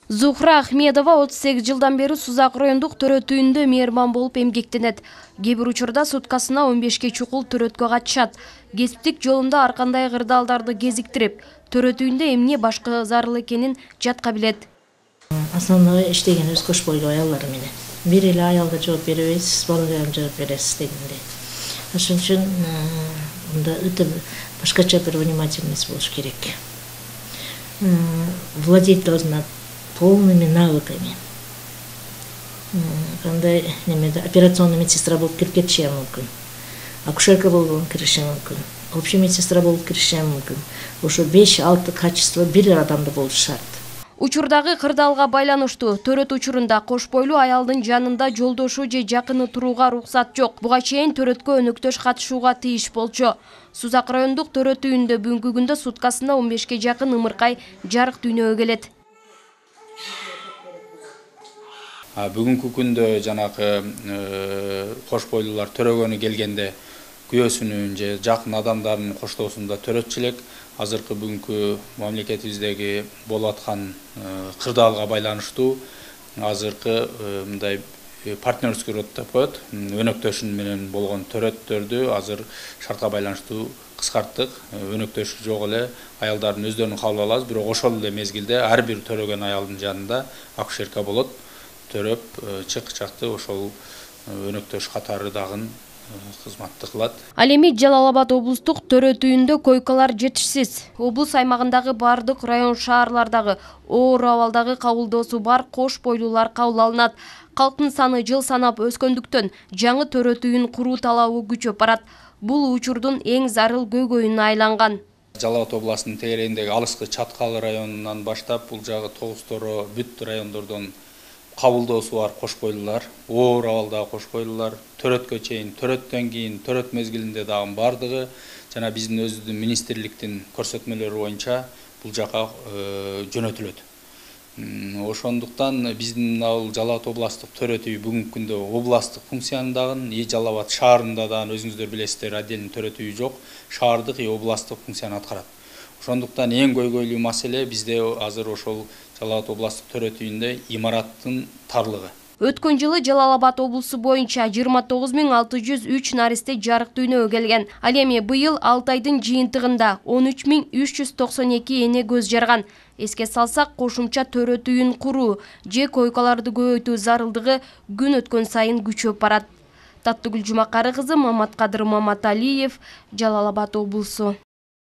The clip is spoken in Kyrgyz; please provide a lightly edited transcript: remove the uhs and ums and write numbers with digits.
Зухра Ахмедова 38 жылдан бери Сузак райондук төрөт үйүндө мээрман болуп эмгектенет. Кээ бир учурда суткасына 15 чукул төрөткө катышат. Кесиптик жолунда ар кандай кырдаалдарды кезиктирип, төрөт үйүндө эмне башка зарыл экенин жатка билет. Основной иштегенибиз кош бойлуу аялдар менен. Бир эле аялга жооп беребиз, балага жооп беребиз дегенде. Ошон үчүн мында өтө башкача бир внимательность болуш керек. Владеть должна полными навыками. Кандай немеде операционный медсестра болуп кирип кетиши мүмкүн. Акушерка болуп кириши мүмкүн. Общий медсестра болуп кириши мүмкүн. Ошо 5-6 качество бир адамда болушу шарт. Учурдагы кырдаалга байланыштуу төрөт учурунда кош бойлуу аялдын жанында жолдошу же жакыны турууга уруксат жок. Буга чейин төрөткө өнөктөш катышууга тийиш болчу. Сузак райондук төрөт үйүндө бүгүнкү күндө суткасына 15 жакын ымыркай жарык дүйнөгө келет. Бүгүнкү күндө жанагы кош бойлуулар төрөгөнү келгенде күйөөсүнүн же жакын адамдардын коштоосунда төрөтчү элек. Азыркы бүгүнкү мамлекетибиздеги болуп аткан кырдаалга байланыштуу азыркы мындай партнерский род деп коет, өнөктөшүн менен болгон төрөттөрдү азыр шартка байланыштуу кыскарттык. Өнөктөшү жок эле аялдардын өздөрүн кабыл алабыз, бирок ошол эле мезгилде ар бир төрөгөн аялдын жанында акушерка болот. Төрөп чык-чакты ошол өнөктөш катары дагы кызматты кылат. Ал эми Жалал Абад облустук төрөт үйүндө койкалар жетишсиз. Облус аймагындагы бардык район шаарлардагы оор абалдагы кабылдоосу бар кош бойлуулар кабыл алынат. Калктын саны жыл санап өскөндүктөн жаңы төрөт үйүн куруу талабы күчөп барат. Бул учурдун эң зарыл көйгөйүнө айланган. Жалал Абад областынын тегерегиндеги алыскы Чаткал районунан баштап бул жагы Тогуз Торо, бүт райондордон кабылдоосу бар кош бойлуулар, оор абалдагы кош бойлуулар, төрөткө чейин, төрөттөн кийин, төрөт мезгилинде дагы бардыгы жана биздин өзүбүздүн министрликтин көрсөтмөлөрү боюнча бул жака жөнөтүлөт. Ошондуктан биздин Жалал Абад областтык төрөт үй бүгүнкү күндө областтык функциянын Жалал Абад шаарында дагы өзүңүздөр билесиздер, отдельный төрөт үй жок, шаардык и областтык функцияны аткарат. Ошондуктан эң көйгөйлүү маселе бизде азыр ошол Жалал Абад областтык төрөт үйүндө имараттын тарлыгы. Өткөн жылы Жалал Абад облусу боюнча 29603 наристе жарык дүйнөгө келген. Ал эми быйыл 6 айдын жыйынтыгында 13392 эне көз жарган. Эске салсак, кошумча төрөт үйүн куруу же койкаларды көбөйтүү зарылдыгы күн өткөн сайын күчөп барат. Таттыгүл Жумакары кызы, Маматкадыр Маматалиев, Жалал Абад облусу.